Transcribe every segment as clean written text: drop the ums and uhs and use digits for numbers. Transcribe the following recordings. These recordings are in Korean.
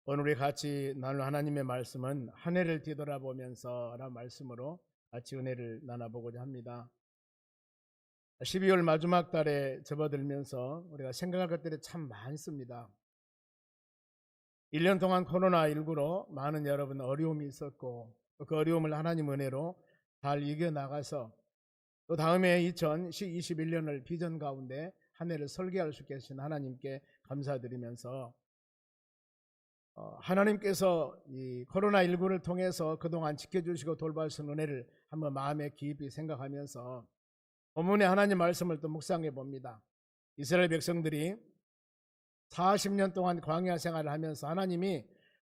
오늘 우리 같이 나눌 하나님의 말씀은 한 해를 뒤돌아보면서 라는 말씀으로 같이 은혜를 나눠보고자 합니다. 12월 마지막 달에 접어들면서 우리가 생각할 것들이 참 많습니다. 1년 동안 코로나19로 많은 여러분 어려움이 있었고 그 어려움을 하나님 은혜로 잘 이겨나가서 또 다음에 2021년을 비전 가운데 한 해를 설계할 수 계신 하나님께 감사드리면서 하나님께서 이 코로나19를 통해서 그동안 지켜주시고 돌봐주신 은혜를 한번 마음에 깊이 생각하면서 본문의 하나님 말씀을 또 묵상해 봅니다. 이스라엘 백성들이 40년 동안 광야 생활을 하면서 하나님이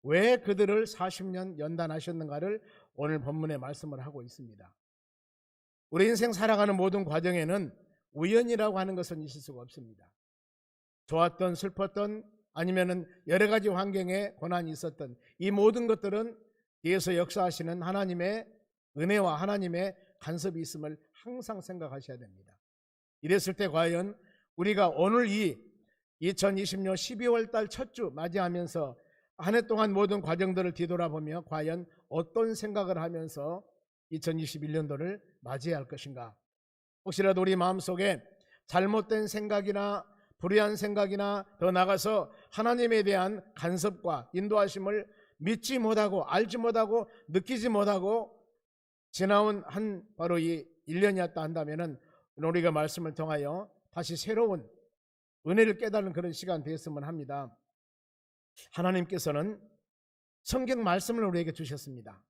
왜 그들을 40년 연단하셨는가를 오늘 본문의 말씀을 하고 있습니다. 우리 인생 살아가는 모든 과정에는 우연이라고 하는 것은 있을 수가 없습니다. 좋았던 슬펐던 아니면은 여러 가지 환경에 고난이 있었던 이 모든 것들은 뒤에서 역사하시는 하나님의 은혜와 하나님의 간섭이 있음을 항상 생각하셔야 됩니다. 이랬을 때 과연 우리가 오늘 이 2020년 12월 달 첫 주 맞이하면서 한 해 동안 모든 과정들을 뒤돌아보며 과연 어떤 생각을 하면서 2021년도를 맞이해야 할 것인가? 혹시라도 우리 마음속에 잘못된 생각이나 불의한 생각이나 더 나아가서 하나님에 대한 간섭과 인도하심을 믿지 못하고 알지 못하고 느끼지 못하고 지나온 바로 이 1년이었다 한다면은 우리가 말씀을 통하여 다시 새로운 은혜를 깨달은 그런 시간 되었으면 합니다. 하나님께서는 성경 말씀을 우리에게 주셨습니다.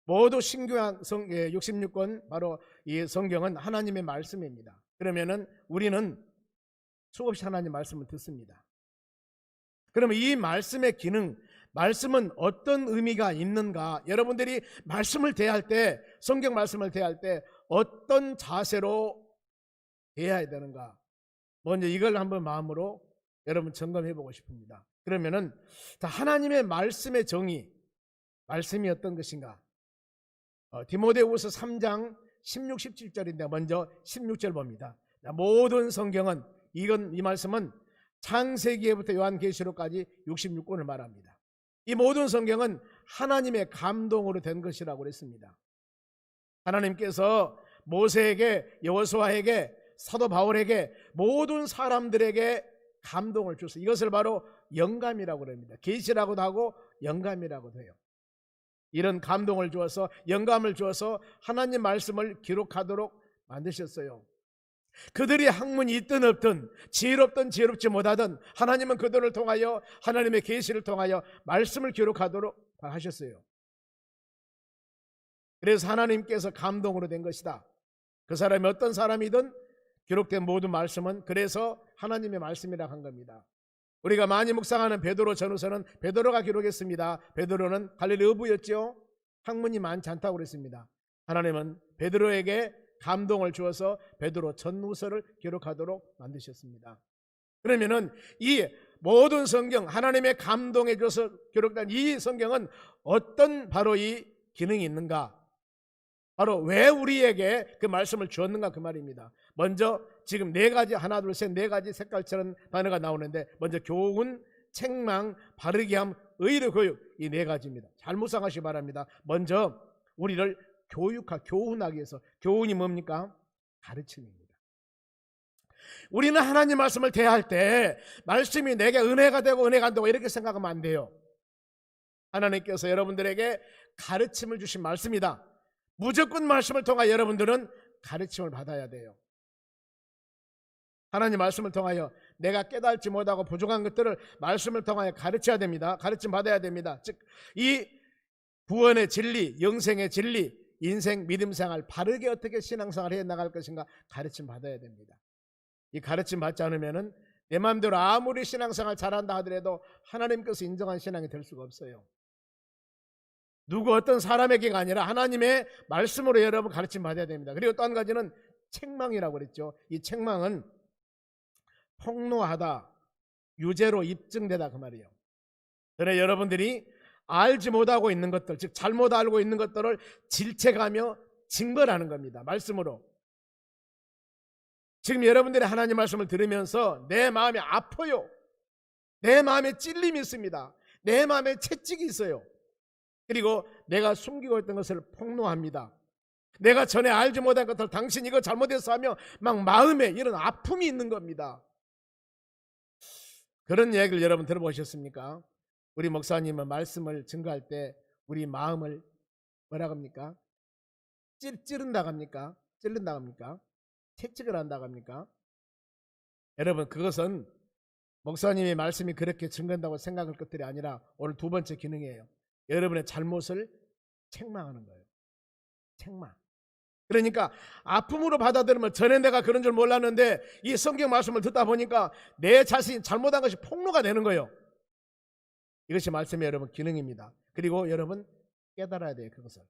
모두 신구약 66권 바로 이 성경은 하나님의 말씀입니다. 그러면은 우리는 수없이 하나님 말씀을 듣습니다. 그러면 이 말씀의 기능, 말씀은 어떤 의미가 있는가? 여러분들이 말씀을 대할 때, 성경 말씀을 대할 때 어떤 자세로 대해야 되는가? 먼저 이걸 한번 마음으로 여러분 점검해 보고 싶습니다. 그러면은 하나님의 말씀의 정의, 말씀이 어떤 것인가? 디모데후서 3장 16, 17절인데 먼저 16절 봅니다. 모든 성경은 이 말씀은 창세기부터 요한계시록까지 66권을 말합니다. 이 모든 성경은 하나님의 감동으로 된 것이라고 그랬습니다. 하나님께서 모세에게, 여호수아에게, 사도 바울에게, 모든 사람들에게 감동을 주셔서 이것을 바로 영감이라고 합니다. 계시라고도 하고 영감이라고도 해요. 이런 감동을 주어서, 영감을 주어서 하나님 말씀을 기록하도록 만드셨어요. 그들이 학문이 있든 없든, 지혜롭든 지혜롭지 못하든 하나님은 그들을 통하여 하나님의 계시를 통하여 말씀을 기록하도록 하셨어요. 그래서 하나님께서 감동으로 된 것이다. 그 사람이 어떤 사람이든 기록된 모든 말씀은 그래서 하나님의 말씀이라고 한 겁니다. 우리가 많이 묵상하는 베드로 전후서는 베드로가 기록했습니다. 베드로는 갈릴리 어부였죠. 학문이 많지 않다고 그랬습니다. 하나님은 베드로에게 감동을 주어서 베드로 전후서를 기록하도록 만드셨습니다. 그러면은 이 모든 성경, 하나님의 감동에 줘서 기록된 이 성경은 어떤 바로 이 기능이 있는가? 바로 왜 우리에게 그 말씀을 주었는가 그 말입니다. 먼저 지금 네 가지, 하나 둘 셋 네 가지 색깔처럼 단어가 나오는데 먼저 교훈, 책망, 바르게 함, 의로 교육, 이 네 가지입니다. 잘 묵상하시기 바랍니다. 먼저 우리를 교훈하기 위해서. 교훈이 뭡니까? 가르침입니다. 우리는 하나님 말씀을 대할 때 말씀이 내게 은혜가 되고 은혜가 안 되고 이렇게 생각하면 안 돼요. 하나님께서 여러분들에게 가르침을 주신 말씀이다. 무조건 말씀을 통하여 여러분들은 가르침을 받아야 돼요. 하나님 말씀을 통하여 내가 깨달지 못하고 부족한 것들을 말씀을 통하여 가르쳐야 됩니다. 가르침 받아야 됩니다. 즉 이 구원의 진리, 영생의 진리, 인생 믿음 생활 바르게 어떻게 신앙생활을 해 나갈 것인가 가르침 받아야 됩니다. 이 가르침 받지 않으면은 내 마음대로 아무리 신앙생활 잘한다 하더라도 하나님께서 인정한 신앙이 될 수가 없어요. 누구 어떤 사람에게가 아니라 하나님의 말씀으로 여러분 가르침 받아야 됩니다. 그리고 또 한 가지는 책망이라고 그랬죠. 이 책망은 폭로하다, 유죄로 입증되다 그 말이에요. 그러나 여러분들이 알지 못하고 있는 것들, 즉 잘못 알고 있는 것들을 질책하며 징벌하는 겁니다. 말씀으로. 지금 여러분들이 하나님 말씀을 들으면서 내 마음이 아파요. 내 마음에 찔림이 있습니다. 내 마음에 채찍이 있어요. 그리고 내가 숨기고 있던 것을 폭로합니다. 내가 전에 알지 못한 것들 당신 이거 잘못했어 하며 막 마음에 이런 아픔이 있는 겁니다. 그런 얘기를 여러분 들어보셨습니까? 우리 목사님은 말씀을 증거할 때 우리 마음을 뭐라고 합니까? 찌른다고 합니까? 찔른다고 합니까? 채찍을 한다고 합니까? 여러분, 그것은 목사님의 말씀이 그렇게 증거한다고 생각할 것들이 아니라 오늘 두 번째 기능이에요. 여러분의 잘못을 책망하는 거예요. 책망. 그러니까 아픔으로 받아들이면 전에 내가 그런 줄 몰랐는데 이 성경 말씀을 듣다 보니까 내 자신이 잘못한 것이 폭로가 되는 거예요. 이것이 말씀의 여러분 기능입니다. 그리고 여러분 깨달아야 돼요. 그것을.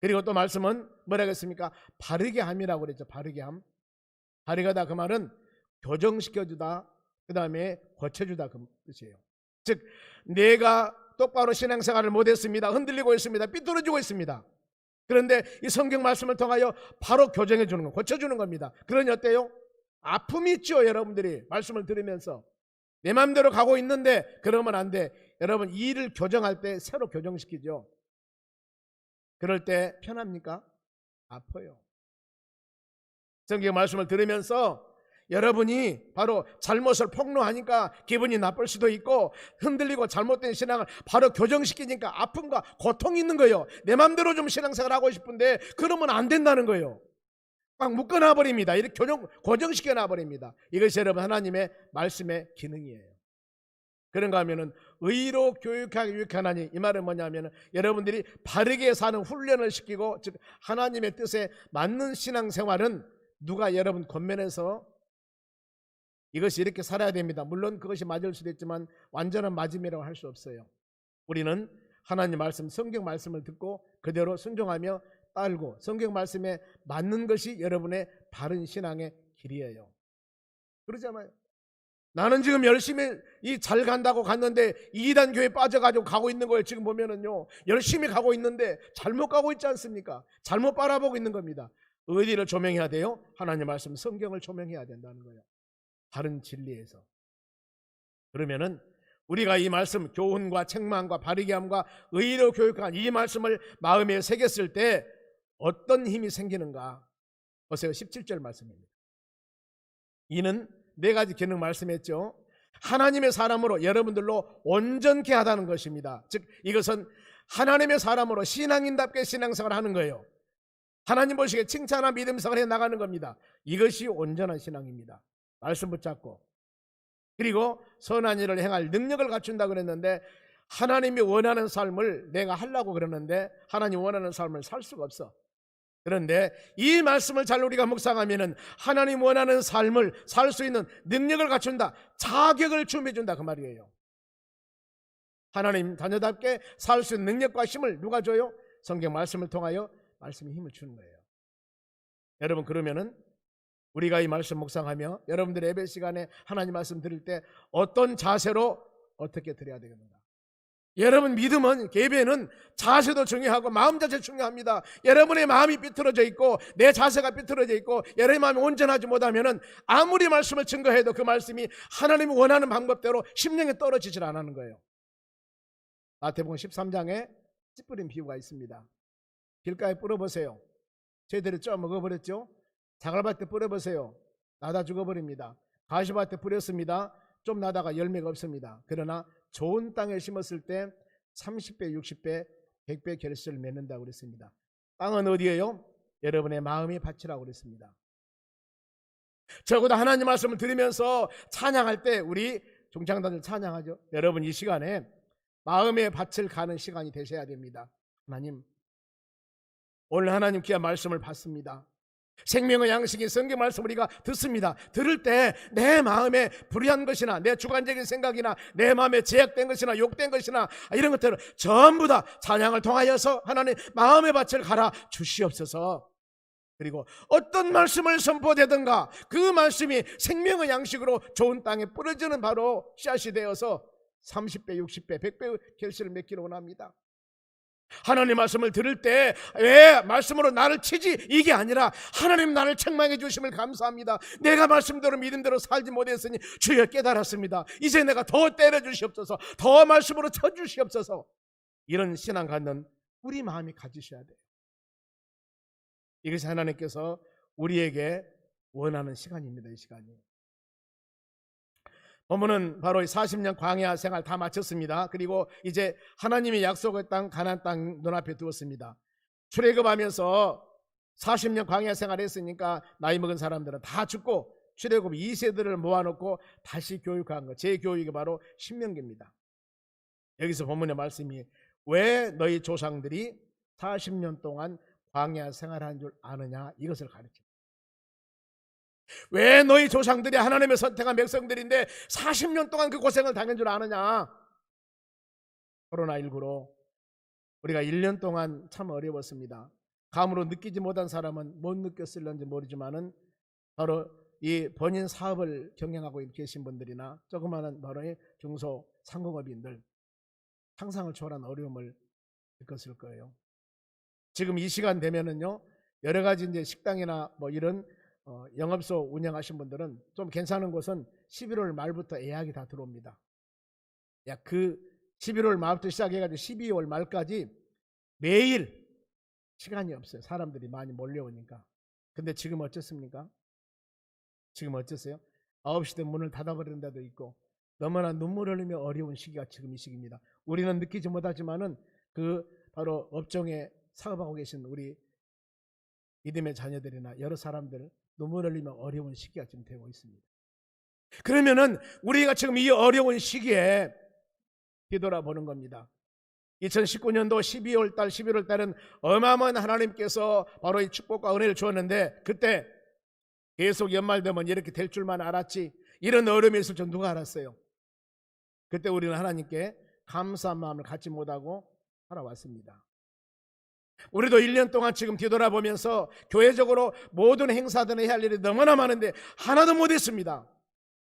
그리고 또 말씀은 뭐라고 했습니까? 바르게 함이라고 그랬죠. 바르게 함. 바르게 하다 그 말은 교정시켜주다, 그 다음에 고쳐주다 그 뜻이에요. 즉 내가 똑바로 신앙생활을 못했습니다. 흔들리고 있습니다. 삐뚤어지고 있습니다. 그런데 이 성경 말씀을 통하여 바로 교정해 주는 거, 고쳐주는 겁니다. 그러니 어때요? 아픔이 있죠. 여러분들이 말씀을 들으면서 내 마음대로 가고 있는데 그러면 안 돼. 여러분 이 일을 교정할 때 새로 교정시키죠. 그럴 때 편합니까? 아파요. 성경 말씀을 들으면서 여러분이 바로 잘못을 폭로하니까 기분이 나쁠 수도 있고 흔들리고 잘못된 신앙을 바로 교정시키니까 아픔과 고통이 있는 거예요. 내 마음대로 좀 신앙생활 하고 싶은데 그러면 안 된다는 거예요. 막 묶어놔버립니다. 이렇게 고정시켜놔버립니다. 이것이 여러분 하나님의 말씀의 기능이에요. 그런가 하면은 의로 교육하기 유익하나니, 이 말은 뭐냐면 여러분들이 바르게 사는 훈련을 시키고 즉 하나님의 뜻에 맞는 신앙생활은 누가 여러분 권면해서 이것이 이렇게 살아야 됩니다. 물론 그것이 맞을 수도 있지만 완전한 맞음이라고 할 수 없어요. 우리는 하나님 말씀, 성경 말씀을 듣고 그대로 순종하며 따르고 성경 말씀에 맞는 것이 여러분의 바른 신앙의 길이에요. 그러잖아요. 나는 지금 열심히 잘 간다고 갔는데 이단 교회에 빠져가지고 가고 있는 거예요. 지금 보면은요, 열심히 가고 있는데 잘못 가고 있지 않습니까? 잘못 바라보고 있는 겁니다. 어디를 조명해야 돼요? 하나님 말씀, 성경을 조명해야 된다는 거예요. 바른 진리에서. 그러면은 우리가 이 말씀, 교훈과 책망과 바르게 함과 의로 교육한 이 말씀을 마음에 새겼을 때 어떤 힘이 생기는가? 보세요. 17절 말씀입니다. 이는 네 가지 기능 말씀했죠. 하나님의 사람으로 여러분들로 온전케 하다는 것입니다. 즉 이것은 하나님의 사람으로 신앙인답게 신앙생활을 하는 거예요. 하나님 보시기에 칭찬과 믿음생활 해 나가는 겁니다. 이것이 온전한 신앙입니다. 말씀 붙잡고, 그리고 선한 일을 행할 능력을 갖춘다 그랬는데 하나님이 원하는 삶을 내가 하려고 그러는데 하나님 원하는 삶을 살 수가 없어. 그런데 이 말씀을 잘 우리가 묵상하면은 하나님 원하는 삶을 살 수 있는 능력을 갖춘다, 자격을 준비해준다 그 말이에요. 하나님 자녀답게 살 수 있는 능력과 힘을 누가 줘요? 성경 말씀을 통하여 말씀이 힘을 주는 거예요. 여러분, 그러면은 우리가 이 말씀 묵상하며 여러분들 예배 시간에 하나님 말씀 드릴 때 어떤 자세로 어떻게 드려야 되겠는가? 여러분 믿음은, 예배는 자세도 중요하고 마음 자세 중요합니다. 여러분의 마음이 삐뚤어져 있고 내 자세가 삐뚤어져 있고 여러분의 마음이 온전하지 못하면은 아무리 말씀을 증거해도 그 말씀이 하나님이 원하는 방법대로 심령에 떨어지질 않는 거예요. 마태복음 13장에 씨 뿌린 비유가 있습니다. 길가에 뿌려보세요. 저희들이 쪄 먹어버렸죠. 자갈밭에 뿌려보세요. 나다 죽어버립니다. 가시밭에 뿌렸습니다. 좀 나다가 열매가 없습니다. 그러나 좋은 땅에 심었을 때 30배, 60배, 100배 결실을 맺는다고 그랬습니다. 땅은 어디예요? 여러분의 마음의 밭이라고 그랬습니다. 적어도 하나님 말씀을 들으면서 찬양할 때 우리 종창단들 찬양하죠. 여러분 이 시간에 마음의 밭을 가는 시간이 되셔야 됩니다. 하나님, 오늘 하나님 귀한 말씀을 받습니다. 생명의 양식인 성경 말씀 우리가 듣습니다. 들을 때 내 마음에 불의한 것이나 내 주관적인 생각이나 내 마음에 제약된 것이나 욕된 것이나 이런 것들을 전부 다 찬양을 통하여서 하나님 마음의 밭을 갈아 주시옵소서. 그리고 어떤 말씀을 선포되든가 그 말씀이 생명의 양식으로 좋은 땅에 뿌려지는 바로 씨앗이 되어서 30배, 60배, 100배 결실을 맺기를 원합니다. 하나님 말씀을 들을 때 왜 말씀으로 나를 치지 이게 아니라 하나님 나를 책망해 주심을 감사합니다. 내가 말씀대로 믿음대로 살지 못했으니 주여 깨달았습니다. 이제 내가 더 때려 주시옵소서, 더 말씀으로 쳐 주시옵소서. 이런 신앙 갖는 우리 마음이 가지셔야 돼요. 이것이 하나님께서 우리에게 원하는 시간입니다. 이 시간이. 본문은 바로 40년 광야 생활 다 마쳤습니다. 그리고 이제 하나님이 약속의 땅 가나안 땅 눈앞에 두었습니다. 출애굽하면서 40년 광야 생활했으니까 나이 먹은 사람들은 다 죽고 출애굽 2세들을 모아놓고 다시 교육한 것, 제 교육이 바로 신명기입니다. 여기서 본문의 말씀이 왜 너희 조상들이 40년 동안 광야 생활한 줄 아느냐, 이것을 가르칩니다. 왜 너희 조상들이 하나님의 선택한 백성들인데 40년 동안 그 고생을 당한 줄 아느냐? 코로나19로 우리가 1년 동안 참 어려웠습니다. 감으로 느끼지 못한 사람은 못 느꼈을런지 모르지만은 바로 이 본인 사업을 경영하고 계신 분들이나 조그마한 바로 중소 상공업인들 상상을 초월한 어려움을 겪었을 거예요. 지금 이 시간 되면은요, 여러 가지 이제 식당이나 뭐 이런 영업소 운영하신 분들은 좀 괜찮은 곳은 11월 말부터 예약이 다 들어옵니다. 그 11월 말부터 시작해가지고 12월 말까지 매일 시간이 없어요. 사람들이 많이 몰려오니까. 근데 지금 어쩌습니까? 지금 어쩌세요? 9시 때 문을 닫아버리는 데도 있고 너무나 눈물 흘리며 어려운 시기가 지금 이 시기입니다. 우리는 느끼지 못하지만은 그 바로 업종에 사업하고 계신 우리 믿음의 자녀들이나 여러 사람들 눈물 흘리며 어려운 시기가 지금 되고 있습니다. 그러면은 우리가 지금 이 어려운 시기에 뒤돌아보는 겁니다. 2019년도 12월 달, 11월 달은 어마어마한 하나님께서 바로 이 축복과 은혜를 주었는데 그때 계속 연말 되면 이렇게 될 줄만 알았지 이런 어려움이 있을 줄 누가 알았어요? 그때 우리는 하나님께 감사한 마음을 갖지 못하고 살아왔습니다. 우리도 1년 동안 지금 뒤돌아보면서 교회적으로 모든 행사들을 해야 할 일이 너무나 많은데 하나도 못했습니다.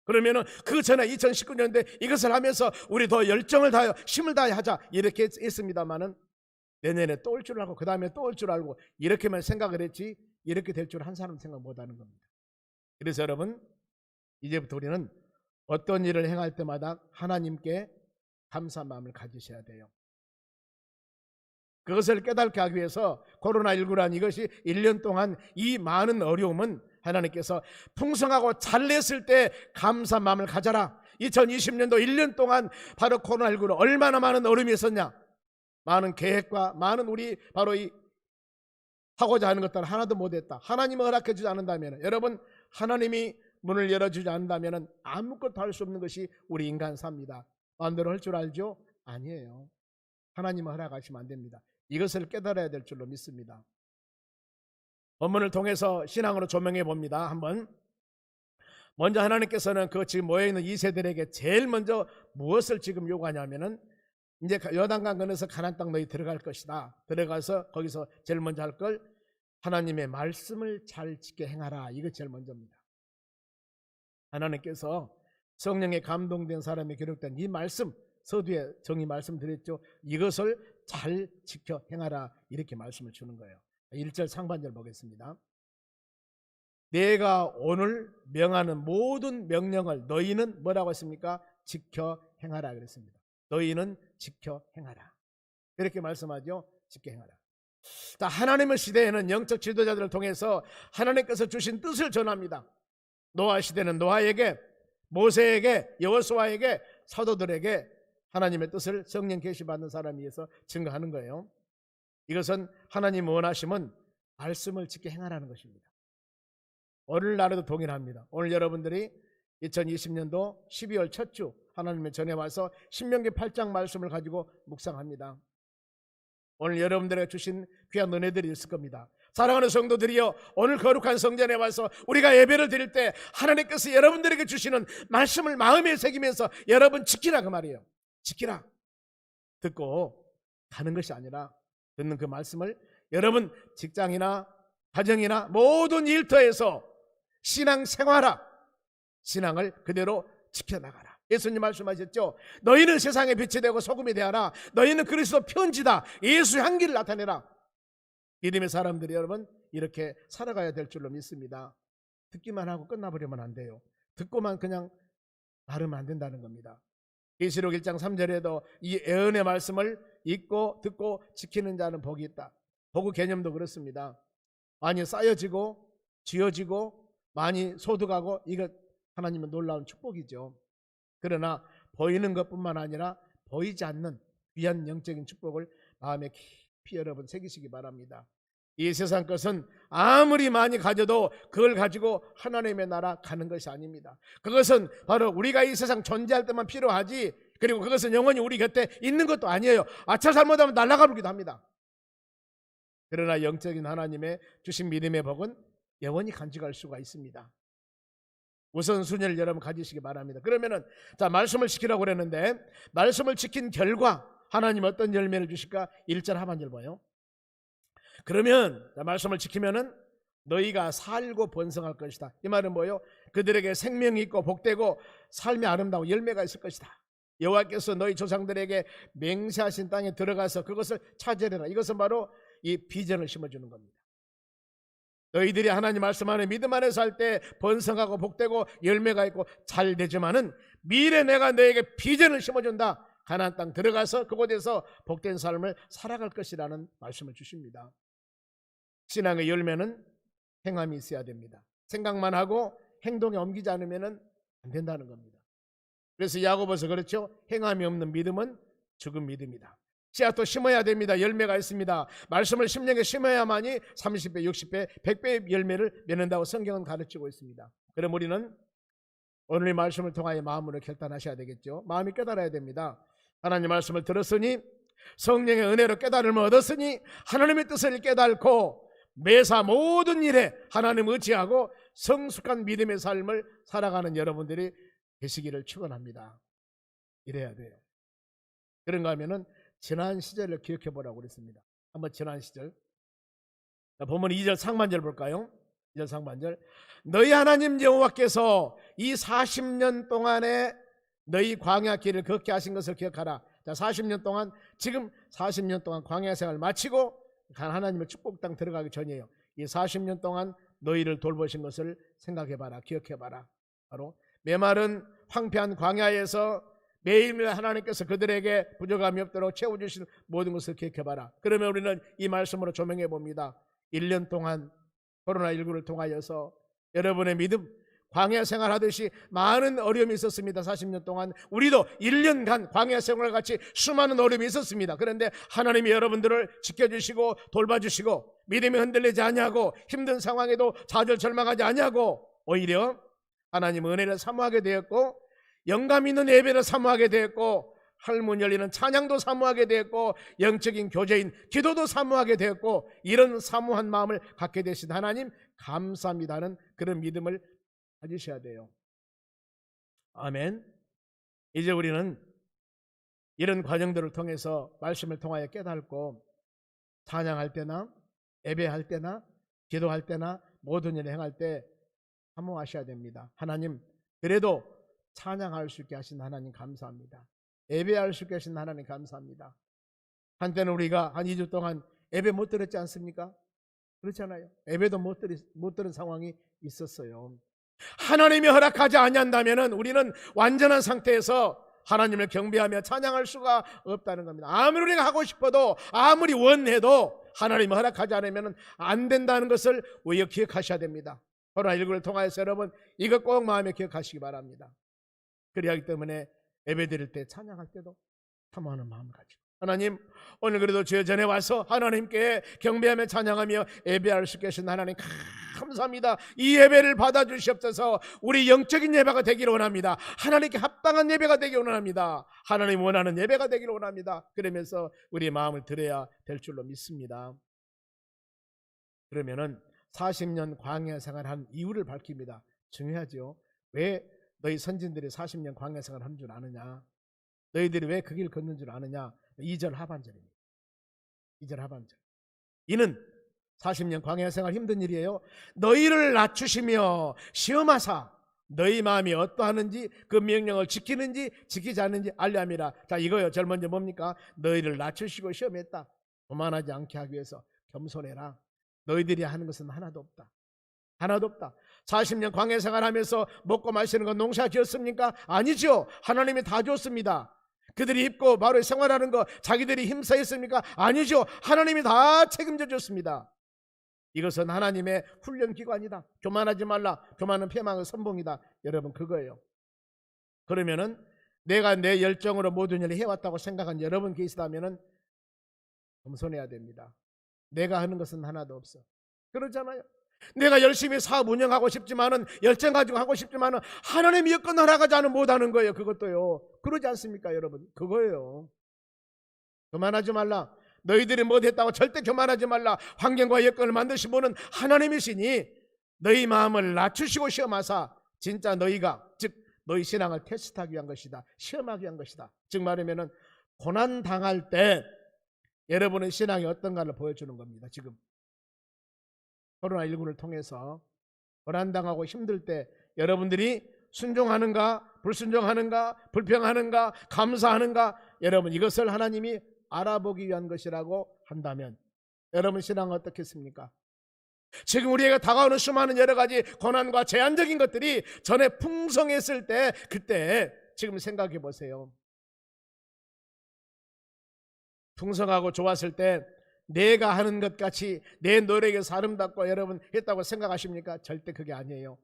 그러면은 그 전에 2019년도에 이것을 하면서 우리 더 열정을 다하여 힘을 다하여 하자 이렇게 했습니다만은 내년에 또 올 줄 알고 그 다음에 또 올 줄 알고 이렇게만 생각을 했지 이렇게 될 줄 한 사람 생각 못하는 겁니다. 그래서 여러분 이제부터 우리는 어떤 일을 행할 때마다 하나님께 감사한 마음을 가지셔야 돼요. 그것을 깨닫게 하기 위해서 코로나19란 이것이 1년 동안 이 많은 어려움은 하나님께서 풍성하고 잘 냈을 때 감사한 마음을 가져라. 2020년도 1년 동안 바로 코로나19로 얼마나 많은 어려움이 있었냐. 많은 계획과 많은 우리 바로 이 하고자 하는 것들 하나도 못했다. 하나님을 허락해 주지 않는다면 여러분 하나님이 문을 열어주지 않는다면 아무것도 할 수 없는 것이 우리 인간 삽니다. 마음대로 할 줄 알죠? 아니에요. 하나님을 허락하시면 안 됩니다. 이것을 깨달아야 될 줄로 믿습니다. 본문을 통해서 신앙으로 조명해 봅니다. 한번 먼저 하나님께서는 그 지금 모여있는 2세들에게 제일 먼저 무엇을 지금 요구하냐면은 이제 요단강 건너서 가나안 땅 너희 들어갈 것이다. 들어가서 거기서 제일 먼저 할 걸 하나님의 말씀을 잘 지켜 행하라. 이거 제일 먼저입니다. 하나님께서 성령에 감동된 사람이 기록된 이 말씀 서두에 정의 말씀드렸죠. 이것을 잘 지켜 행하라 이렇게 말씀을 주는 거예요. 1절 상반절 보겠습니다. 내가 오늘 명하는 모든 명령을 너희는 뭐라고 했습니까? 지켜 행하라 그랬습니다. 너희는 지켜 행하라 이렇게 말씀하죠. 지켜 행하라. 자, 하나님의 시대에는 영적 지도자들을 통해서 하나님께서 주신 뜻을 전합니다. 노아 시대는 노아에게, 모세에게, 여호수아에게, 사도들에게 하나님의 뜻을 성령 계시받는 사람에 의해서 증거하는 거예요. 이것은 하나님 원하심은 말씀을 지켜 행하라는 것입니다. 오늘날에도 동일합니다. 오늘 여러분들이 2020년도 12월 첫 주 하나님의 전에 와서 신명기 8장 말씀을 가지고 묵상합니다. 오늘 여러분들에게 주신 귀한 은혜들이 있을 겁니다. 사랑하는 성도들이여, 오늘 거룩한 성전에 와서 우리가 예배를 드릴 때 하나님께서 여러분들에게 주시는 말씀을 마음에 새기면서 여러분 지키라 그 말이에요. 지키라. 듣고 가는 것이 아니라 듣는 그 말씀을 여러분 직장이나 가정이나 모든 일터에서 신앙 생활화, 신앙을 그대로 지켜나가라. 예수님 말씀하셨죠. 너희는 세상의 빛이 되고 소금이 되어라. 너희는 그리스도 편지다. 예수의 향기를 나타내라. 믿음의 사람들이 여러분 이렇게 살아가야 될 줄로 믿습니다. 듣기만 하고 끝나버리면 안 돼요. 듣고만 그냥 말하면 안 된다는 겁니다. 계시록 1장 3절에도 이 예언의 말씀을 읽고 듣고 지키는 자는 복이 있다. 복의 개념도 그렇습니다. 많이 쌓여지고 쥐어지고 많이 소득하고 이거 하나님은 놀라운 축복이죠. 그러나 보이는 것뿐만 아니라 보이지 않는 귀한 영적인 축복을 마음에 깊이 여러분 새기시기 바랍니다. 이 세상 것은 아무리 많이 가져도 그걸 가지고 하나님의 나라 가는 것이 아닙니다. 그것은 바로 우리가 이 세상 존재할 때만 필요하지, 그리고 그것은 영원히 우리 곁에 있는 것도 아니에요. 아차 잘못하면 날아가 버리기도 합니다. 그러나 영적인 하나님의 주신 믿음의 복은 영원히 간직할 수가 있습니다. 우선순위를 여러분 가지시기 바랍니다. 그러면은 자, 말씀을 지키라고 그랬는데 말씀을 지킨 결과 하나님 어떤 열매를 주실까? 1절 하반절 봐요. 그러면 말씀을 지키면은 너희가 살고 번성할 것이다. 이 말은 뭐예요? 그들에게 생명이 있고 복되고 삶이 아름다워 열매가 있을 것이다. 여호와께서 너희 조상들에게 맹세하신 땅에 들어가서 그것을 차지하라. 이것은 바로 이 비전을 심어주는 겁니다. 너희들이 하나님 말씀 안에 믿음 안에 살 때 번성하고 복되고 열매가 있고 잘 되지만은 미래 내가 너에게 비전을 심어준다. 가나안 땅 들어가서 그곳에서 복된 삶을 살아갈 것이라는 말씀을 주십니다. 신앙의 열매는 행함이 있어야 됩니다. 생각만 하고 행동에 옮기지 않으면 안 된다는 겁니다. 그래서 야고보서 그렇죠. 행함이 없는 믿음은 죽은 믿음이다. 씨앗도 심어야 됩니다. 열매가 있습니다. 말씀을 심령에 심어야만이 30배, 60배, 100배의 열매를 맺는다고 성경은 가르치고 있습니다. 그럼 우리는 오늘 이 말씀을 통하여 마음으로 결단하셔야 되겠죠. 마음이 깨달아야 됩니다. 하나님 말씀을 들었으니 성령의 은혜로 깨달음을 얻었으니 하나님의 뜻을 깨닫고 매사 모든 일에 하나님 의지하고 성숙한 믿음의 삶을 살아가는 여러분들이 되시기를 축원합니다. 이래야 돼요. 그런가 하면은 지난 시절을 기억해 보라고 그랬습니다. 한번 지난 시절. 보면 2절 상반절 볼까요? 2절 상반절. 너희 하나님 여호와께서 이 40년 동안에 너희 광야 길을 걷게 하신 것을 기억하라. 자, 40년 동안, 지금 40년 동안 광야 생활을 마치고 하나님의 축복 땅 들어가기 전이에요. 이 40년 동안 너희를 돌보신 것을 생각해 봐라. 기억해 봐라. 바로 메마른 황폐한 광야에서 매일매일 하나님께서 그들에게 부족함이 없도록 채워주신 모든 것을 기억해 봐라. 그러면 우리는 이 말씀으로 조명해 봅니다. 1년 동안 코로나19를 통하여서 여러분의 믿음, 광야 생활하듯이 많은 어려움이 있었습니다. 40년 동안 우리도 1년간 광야 생활과 같이 수많은 어려움이 있었습니다. 그런데 하나님이 여러분들을 지켜주시고 돌봐주시고 믿음이 흔들리지 아니하고 힘든 상황에도 좌절 절망하지 아니하고 오히려 하나님 은혜를 사모하게 되었고 영감 있는 예배를 사모하게 되었고 할문 열리는 찬양도 사모하게 되었고 영적인 교제인 기도도 사모하게 되었고 이런 사모한 마음을 갖게 되신 하나님 감사합니다는 그런 믿음을 가지셔야 돼요. 아멘. 이제 우리는 이런 과정들을 통해서 말씀을 통하여 깨닫고 찬양할 때나 예배할 때나 기도할 때나 모든 일을 행할 때 사모하셔야 됩니다. 하나님, 그래도 찬양할 수 있게 하신 하나님 감사합니다. 예배할 수 있게 하신 하나님 감사합니다. 한때는 우리가 한 2주 동안 예배 못 드렸지 않습니까? 그렇잖아요. 예배도 못 들은 상황이 있었어요. 하나님이 허락하지 아니한다면 우리는 완전한 상태에서 하나님을 경배하며 찬양할 수가 없다는 겁니다. 아무리 우리가 하고 싶어도 아무리 원해도 하나님이 허락하지 않으면 안 된다는 것을 우리가 기억하셔야 됩니다. 코로나19를 통하여서 여러분 이것 꼭 마음에 기억하시기 바랍니다. 그래야 하기 때문에 예배 드릴 때 찬양할 때도 사모하는 마음을 가지고 하나님, 오늘 그래도 주여 전에 와서 하나님께 경배하며 찬양하며 예배할 수 계신 하나님 감사합니다. 이 예배를 받아주시옵소서. 우리 영적인 예배가 되기를 원합니다. 하나님께 합당한 예배가 되기를 원합니다. 하나님 원하는 예배가 되기를 원합니다. 그러면서 우리의 마음을 드려야 될 줄로 믿습니다. 그러면은 40년 광야 생활한 이유를 밝힙니다. 중요하죠. 왜 너희 선진들이 40년 광야 생활을 한 줄 아느냐? 너희들이 왜 그 길 걷는 줄 아느냐? 2절 하반절입니다. 2절 하반절. 이는 40년 광야 생활 힘든 일이에요. 너희를 낮추시며 시험하사 너희 마음이 어떠하는지 그 명령을 지키는지 지키지 않는지 알려 함이라. 자, 이거요. 제일 먼저 뭡니까? 너희를 낮추시고 시험했다. 오만하지 않게 하기 위해서 겸손해라. 너희들이 하는 것은 하나도 없다. 하나도 없다. 40년 광야 생활하면서 먹고 마시는 건 농사 지었습니까? 아니죠. 하나님이 다 줬습니다. 그들이 입고 바로 생활하는 거 자기들이 힘써 했습니까? 아니죠. 하나님이 다 책임져 줬습니다. 이것은 하나님의 훈련기관이다. 교만하지 말라. 교만은 패망의 선봉이다. 여러분, 그거예요. 그러면은 내가 내 열정으로 모든 일을 해왔다고 생각한 여러분 계시다면은 겸손해야 됩니다. 내가 하는 것은 하나도 없어. 그렇잖아요. 내가 열심히 사업 운영하고 싶지만은 열정 가지고 하고 싶지만은 하나님이 여건 허락하지 않으면 못하는 거예요. 그것도요. 그러지 않습니까, 여러분? 그거예요. 교만하지 말라. 너희들이 못했다고 절대 교만하지 말라. 환경과 여건을 만드신 분은 하나님이시니 너희 마음을 낮추시고 시험하사 진짜 너희가 즉 너희 신앙을 테스트하기 위한 것이다. 시험하기 위한 것이다. 즉 말하면은 고난 당할 때 여러분의 신앙이 어떤가를 보여주는 겁니다. 지금 코로나19를 통해서 고난당하고 힘들 때 여러분들이 순종하는가 불순종하는가 불평하는가 감사하는가, 여러분 이것을 하나님이 알아보기 위한 것이라고 한다면 여러분 신앙은 어떻겠습니까? 지금 우리에게 다가오는 수많은 여러 가지 고난과 제한적인 것들이 전에 풍성했을 때 그때 지금 생각해 보세요. 풍성하고 좋았을 때 내가 하는 것 같이 내 노력에서 아름답고 여러분 했다고 생각하십니까? 절대 그게 아니에요.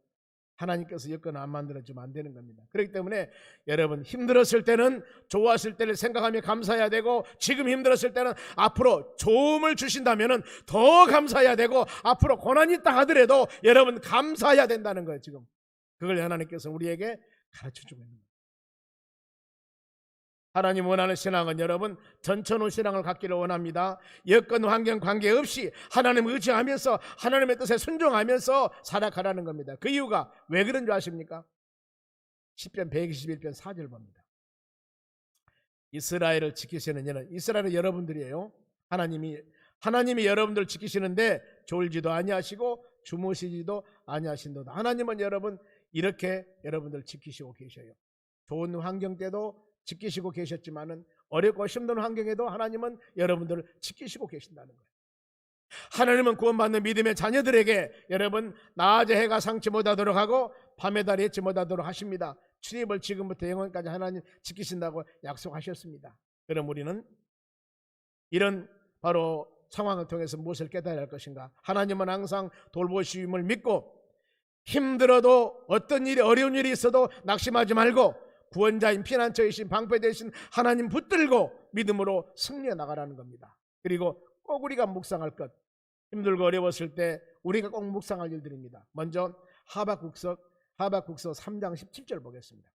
하나님께서 여건을 안 만들어주면 안 되는 겁니다. 그렇기 때문에 여러분 힘들었을 때는 좋았을 때를 생각하며 감사해야 되고, 지금 힘들었을 때는 앞으로 좋음을 주신다면 더 감사해야 되고, 앞으로 고난이 있다 하더라도 여러분 감사해야 된다는 거예요. 지금 그걸 하나님께서 우리에게 가르쳐주고 있는 거예요. 하나님 원하는 신앙은 여러분 전천후 신앙을 갖기를 원합니다. 여건 환경 관계없이 하나님을 의지하면서 하나님의 뜻에 순종하면서 살아가라는 겁니다. 그 이유가 왜 그런 줄 아십니까? 시편 121편 4절 봅니다. 이스라엘을 지키시는 이는, 이스라엘은 여러분들이에요. 하나님이 여러분들 지키시는데 졸지도 아니하시고 주무시지도 아니하신도다. 하나님은 여러분 이렇게 여러분들 지키시고 계셔요. 좋은 환경 때도 지키시고 계셨지만은 어렵고 힘든 환경에도 하나님은 여러분들을 지키시고 계신다는 거예요. 하나님은 구원받는 믿음의 자녀들에게 여러분 낮에 해가 상치 못하도록 하고 밤에 달이 잊지 못하도록 하십니다. 출입을 지금부터 영원까지 하나님 지키신다고 약속하셨습니다. 그럼 우리는 이런 바로 상황을 통해서 무엇을 깨달아야 할 것인가? 하나님은 항상 돌보심을 믿고 힘들어도 어떤 일이 어려운 일이 있어도 낙심하지 말고 구원자인 피난처이신 방패되신 하나님 붙들고 믿음으로 승리해 나가라는 겁니다. 그리고 꼭 우리가 묵상할 것, 힘들고 어려웠을 때 우리가 꼭 묵상할 일들입니다. 먼저 하박국서 3장 17절 보겠습니다.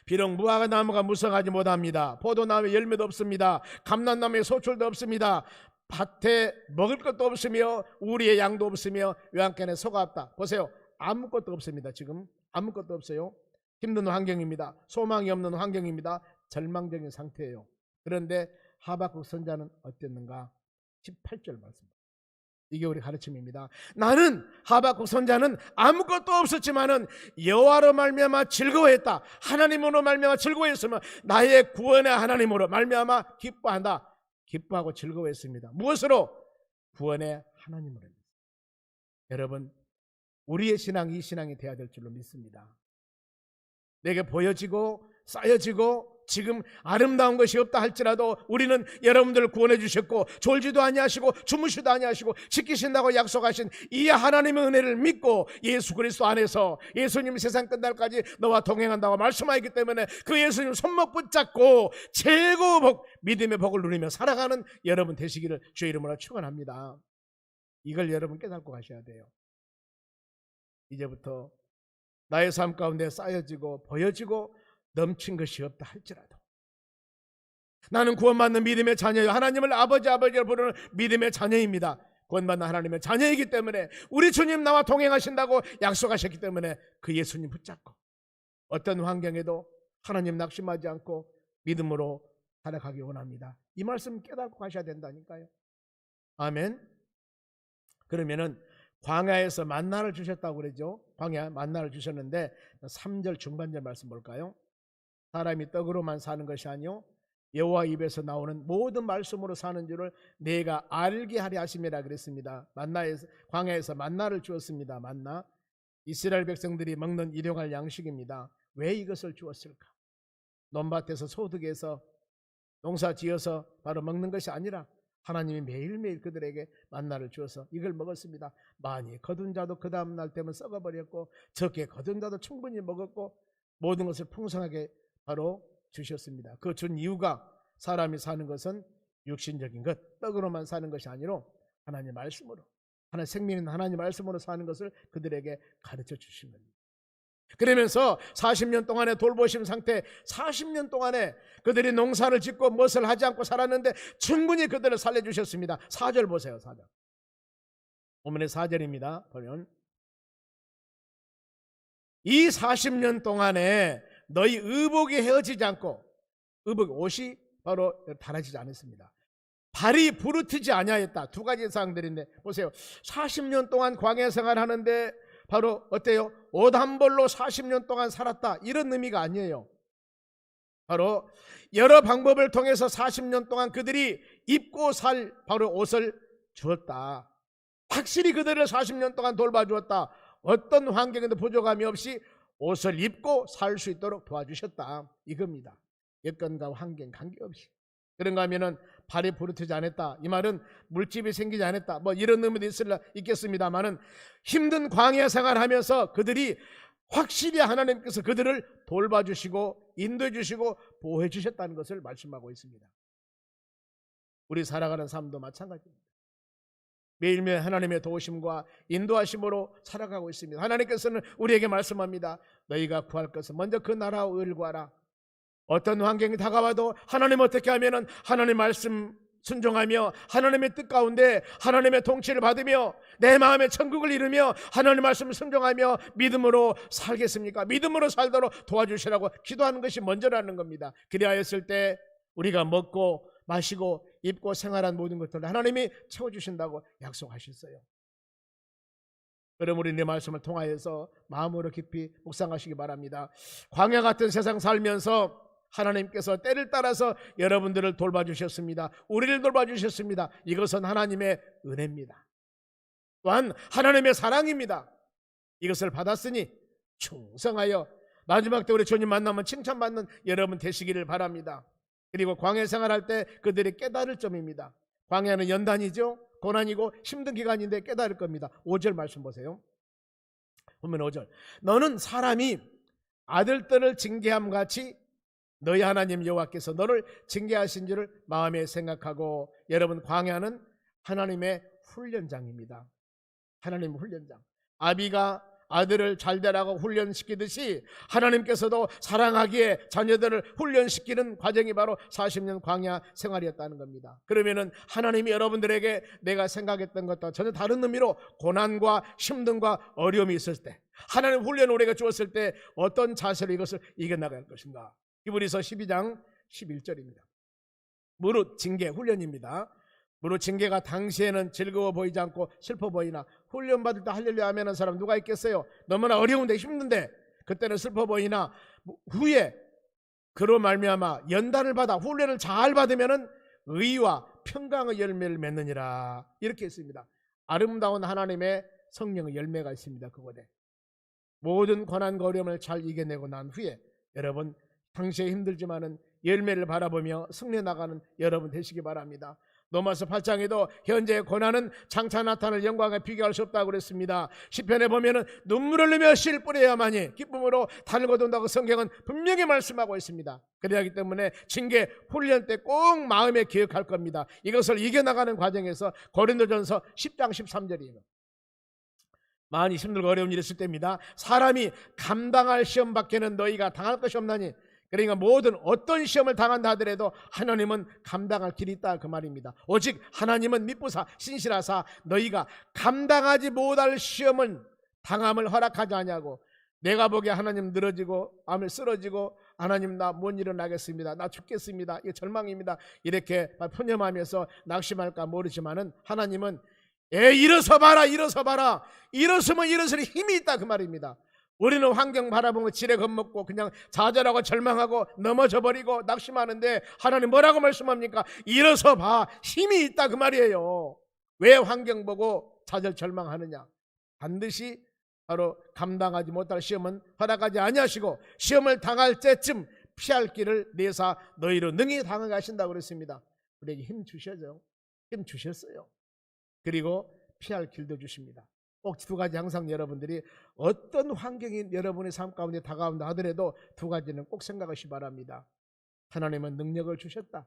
비록 무화과나무가 무성하지 못합니다. 포도나무에 열매도 없습니다. 감람나무에 소출도 없습니다. 밭에 먹을 것도 없으며 우리의 양도 없으며 외양간에 소가 없다. 보세요. 아무것도 없습니다. 지금 아무것도 없어요. 힘든 환경입니다. 소망이 없는 환경입니다. 절망적인 상태예요. 그런데 하박국 선자는 어땠는가? 18절 말씀. 이게 우리 가르침입니다. 나는 하박국 선자는 아무것도 없었지만은 여호와로 말미암아 즐거워했다. 하나님으로 말미암아 즐거워했으면 나의 구원의 하나님으로 말미암아 기뻐한다. 기뻐하고 즐거워했습니다. 무엇으로? 구원의 하나님으로. 여러분 우리의 신앙이 이 신앙이 되어야 될 줄로 믿습니다. 내게 보여지고 쌓여지고 지금 아름다운 것이 없다 할지라도 우리는 여러분들을 구원해 주셨고 졸지도 아니하시고 주무시도 아니하시고 지키신다고 약속하신 이 하나님의 은혜를 믿고 예수 그리스도 안에서 예수님 세상 끝날까지 너와 동행한다고 말씀하셨기 때문에 그 예수님 손목 붙잡고 최고 복, 믿음의 복을 누리며 살아가는 여러분 되시기를 주의 이름으로 축원합니다. 이걸 여러분 깨닫고 가셔야 돼요. 이제부터 나의 삶 가운데 쌓여지고 보여지고 넘친 것이 없다 할지라도 나는 구원받는 믿음의 자녀요, 하나님을 아버지로 부르는 믿음의 자녀입니다. 구원받는 하나님의 자녀이기 때문에 우리 주님 나와 동행하신다고 약속하셨기 때문에 그 예수님 붙잡고 어떤 환경에도 하나님 낙심하지 않고 믿음으로 살아가기 원합니다. 이 말씀 깨닫고 가셔야 된다니까요. 아멘. 그러면은 광야에서 만나를 주셨다고 그러죠. 광야 만나를 주셨는데 3절 중반절 말씀 볼까요? 사람이 떡으로만 사는 것이 아니요 여호와 입에서 나오는 모든 말씀으로 사는 줄을 내가 알게 하려 하심이라 그랬습니다. 만나에서 광야에서 만나를 주었습니다. 만나 이스라엘 백성들이 먹는 일용할 양식입니다. 왜 이것을 주었을까? 논밭에서 소득해서 농사 지어서 바로 먹는 것이 아니라 하나님이 매일매일 그들에게 만나를 주어서 이걸 먹었습니다. 많이 거둔 자도 그 다음 날 되면 썩어버렸고 적게 거둔 자도 충분히 먹었고 모든 것을 풍성하게 바로 주셨습니다. 그 준 이유가 사람이 사는 것은 육신적인 것, 떡으로만 사는 것이 아니라 하나님 말씀으로, 하나님 생명 있는 하나님 말씀으로 사는 것을 그들에게 가르쳐 주신 겁니다. 그러면서 40년 동안의 돌보심 상태, 40년 동안에 그들이 농사를 짓고 무엇을 하지 않고 살았는데 충분히 그들을 살려주셨습니다. 4절 보세요. 4절 본문의 4절입니다. 보면 이 40년 동안에 너희 의복이 헤어지지 않고, 의복 옷이 바로 달아지지 않았습니다. 발이 부르트지 아니하였다. 두 가지 사항들인데 보세요. 40년 동안 광야 생활하는데 바로 어때요? 옷 한 벌로 40년 동안 살았다, 이런 의미가 아니에요. 바로 여러 방법을 통해서 40년 동안 그들이 입고 살 바로 옷을 주었다. 확실히 그들을 40년 동안 돌봐주었다. 어떤 환경에도 부족함이 없이 옷을 입고 살 수 있도록 도와주셨다, 이겁니다. 여건과 환경 관계없이. 그런가 하면은 발이 부르트지 않았다, 이 말은 물집이 생기지 않았다, 뭐 이런 의미도 있겠습니다만은 힘든 광야 생활하면서 그들이 확실히 하나님께서 그들을 돌봐주시고 인도해 주시고 보호해 주셨다는 것을 말씀하고 있습니다. 우리 살아가는 삶도 마찬가지입니다. 매일매일 하나님의 도우심과 인도하심으로 살아가고 있습니다. 하나님께서는 우리에게 말씀합니다. 너희가 구할 것은 먼저 그 나라와 의를 구하라. 어떤 환경이 다가와도 하나님 어떻게 하면은 하나님 말씀 순종하며 하나님의 뜻 가운데 하나님의 통치를 받으며 내 마음의 천국을 이루며 하나님 말씀을 순종하며 믿음으로 살겠습니까? 믿음으로 살도록 도와주시라고 기도하는 것이 먼저라는 겁니다. 그리하였을 때 우리가 먹고 마시고 입고 생활한 모든 것들을 하나님이 채워주신다고 약속하셨어요. 그럼 우리 내 말씀을 통하여서 마음으로 깊이 묵상하시기 바랍니다. 광야 같은 세상 살면서 하나님께서 때를 따라서 여러분들을 돌봐주셨습니다. 우리를 돌봐주셨습니다. 이것은 하나님의 은혜입니다. 또한 하나님의 사랑입니다. 이것을 받았으니 충성하여 마지막 때 우리 주님 만나면 칭찬받는 여러분 되시기를 바랍니다. 그리고 광야 생활할 때 그들이 깨달을 점입니다. 광야는 연단이죠. 고난이고 힘든 기간인데 깨달을 겁니다. 5절 말씀 보세요. 보면 5절. 너는 사람이 아들들을 징계함 같이 너희 하나님 여호와께서 너를 징계하신 줄을 마음에 생각하고. 여러분, 광야는 하나님의 훈련장입니다. 하나님의 훈련장. 아비가 아들을 잘되라고 훈련시키듯이 하나님께서도 사랑하기에 자녀들을 훈련시키는 과정이 바로 40년 광야 생활이었다는 겁니다. 그러면은 하나님이 여러분들에게 내가 생각했던 것과 전혀 다른 의미로 고난과 힘듦과 어려움이 있을 때, 하나님 훈련을 우리가 주었을 때 어떤 자세로 이것을 이겨나갈 것인가. 히브리서 12장 11절입니다. 무릇 징계 훈련입니다. 무릇 징계가 당시에는 즐거워 보이지 않고 슬퍼 보이나 훈련받을 때 할렐루야 하면 사람 누가 있겠어요? 너무나 어려운데 힘든데 그때는 슬퍼 보이나 후에 그로 말미암아 연단을 받아 훈련을 잘 받으면 의와 평강의 열매를 맺느니라, 이렇게 했습니다. 아름다운 하나님의 성령의 열매가 있습니다. 그곳에 모든 고난과 어려움을 잘 이겨내고 난 후에 여러분 당시에 힘들지만은 열매를 바라보며 승리해 나가는 여러분 되시기 바랍니다. 로마서 8장에도 현재의 고난은 장차 나타날 영광에 비교할 수 없다고 그랬습니다. 시편에 보면은 눈물을 흘리며 씨를 뿌려야만이 기쁨으로 단을 거둔다고 성경은 분명히 말씀하고 있습니다. 그래야하기 때문에 징계 훈련 때 꼭 마음에 기억할 겁니다. 이것을 이겨나가는 과정에서 고린도전서 10장 13절이에요. 많이 힘들고 어려운 일이 있을 때입니다. 사람이 감당할 시험 밖에는 너희가 당할 것이 없나니, 그러니까 모든 어떤 시험을 당한다 하더라도 하나님은 감당할 길이 있다, 그 말입니다. 오직 하나님은 미쁘사 신실하사 너희가 감당하지 못할 시험은 당함을 허락하지 아니하고, 내가 보기에 하나님 늘어지고 암을 쓰러지고 하나님 나 못 일어나겠습니다, 나 죽겠습니다, 이게 절망입니다, 이렇게 푸념하면서 낙심할까 모르지만은 하나님은 일어서 봐라, 일어서 봐라. 일어서면 일어서는 힘이 있다 그 말입니다. 우리는 환경 바라보고 지레 겁먹고 그냥 좌절하고 절망하고 넘어져 버리고 낙심하는데 하나님 뭐라고 말씀합니까? 일어서 봐, 힘이 있다 그 말이에요. 왜 환경 보고 좌절 절망하느냐? 반드시 바로 감당하지 못할 시험은 허락하지 아니하시고 시험을 당할 때쯤 피할 길을 내사 너희로 능히 당하게 하신다고 그랬습니다. 우리에게 힘 주셔죠. 힘 주셨어요. 그리고 피할 길도 주십니다. 꼭 두 가지 항상 여러분들이 어떤 환경이 여러분의 삶 가운데 다가온다 하더라도 두 가지는 꼭 생각하시 바랍니다. 하나님은 능력을 주셨다.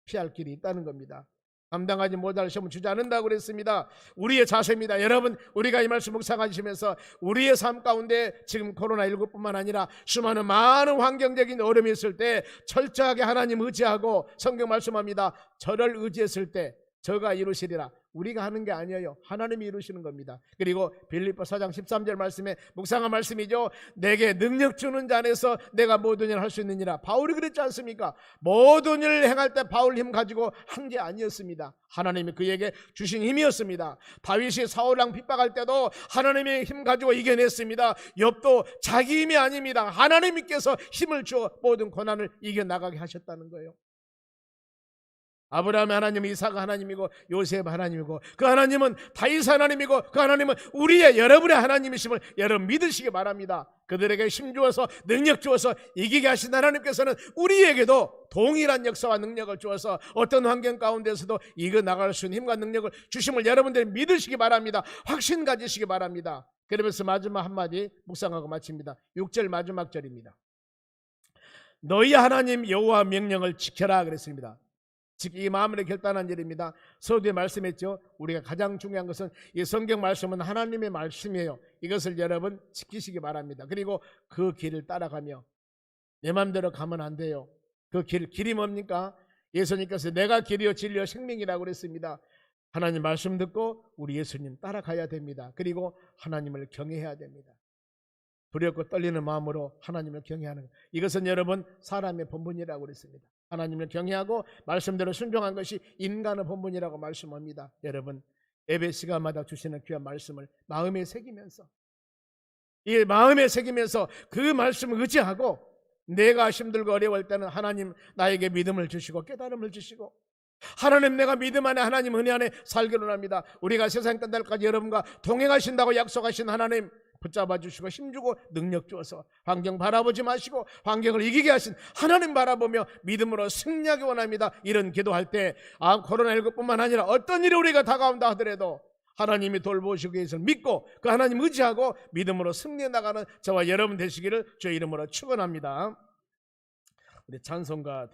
피할 길이 있다는 겁니다. 감당하지 못할 시험을 주지 않는다고 그랬습니다. 우리의 자세입니다. 여러분, 우리가 이 말씀 묵상하시면서 우리의 삶 가운데 지금 코로나19뿐만 아니라 수많은 많은 환경적인 어려움이 있을 때 철저하게 하나님 의지하고 성경 말씀합니다. 저를 의지했을 때 저가 이루시리라. 우리가 하는 게 아니에요. 하나님이 이루시는 겁니다. 그리고 빌립보 4장 13절 말씀에 묵상한 말씀이죠. 내게 능력 주는 자 안에서 내가 모든 일을 할 수 있느니라. 바울이 그랬지 않습니까? 모든 일을 행할 때 바울 힘 가지고 한 게 아니었습니다. 하나님이 그에게 주신 힘이었습니다. 다윗이 사울왕 핍박할 때도 하나님의 힘 가지고 이겨냈습니다. 욥도 자기 힘이 아닙니다. 하나님께서 힘을 주어 모든 고난을 이겨나가게 하셨다는 거예요. 아브라함의 하나님, 이삭 하나님이고 요셉 하나님이고 그 하나님은 다윗 하나님이고 그 하나님은 우리의 여러분의 하나님이심을 여러분 믿으시기 바랍니다. 그들에게 힘 주어서 능력 주어서 이기게 하신 하나님께서는 우리에게도 동일한 역사와 능력을 주어서 어떤 환경 가운데서도 이겨나갈 수 있는 힘과 능력을 주심을 여러분들이 믿으시기 바랍니다. 확신 가지시기 바랍니다. 그러면서 마지막 한마디 묵상하고 마칩니다. 6절 마지막 절입니다. 너희 하나님 여호와 명령을 지켜라 그랬습니다. 즉 이 마음으로 결단한 일입니다. 서두에 말씀했죠. 우리가 가장 중요한 것은 이 성경 말씀은 하나님의 말씀이에요. 이것을 여러분 지키시기 바랍니다. 그리고 그 길을 따라가며 내 마음대로 가면 안 돼요. 그 길이 뭡니까? 예수님께서 내가 길이요 진리요 생명이라고 그랬습니다. 하나님 말씀 듣고 우리 예수님 따라가야 됩니다. 그리고 하나님을 경외해야 됩니다. 두렵고 떨리는 마음으로 하나님을 경외하는 것. 이것은 여러분 사람의 본분이라고 그랬습니다. 하나님을 경외하고 말씀대로 순종한 것이 인간의 본분이라고 말씀합니다. 여러분 예배 시간마다 주시는 귀한 말씀을 마음에 새기면서 이 마음에 새기면서 그 말씀을 의지하고 내가 힘들고 어려울 때는 하나님 나에게 믿음을 주시고 깨달음을 주시고 하나님 내가 믿음 안에 하나님 은혜 안에 살기를 합니다. 우리가 세상 끝날까지 여러분과 동행하신다고 약속하신 하나님 붙잡아 주시고 힘주고 능력 주어서 환경 바라보지 마시고 환경을 이기게 하신 하나님 바라보며 믿음으로 승리하기 원합니다. 이런 기도할 때 코로나19뿐만 아니라 어떤 일이 우리가 다가온다 하더라도 하나님이 돌보시기 위해서 믿고 그 하나님 의지하고 믿음으로 승리해 나가는 저와 여러분 되시기를 주의 이름으로 축원합니다. 우리 찬송가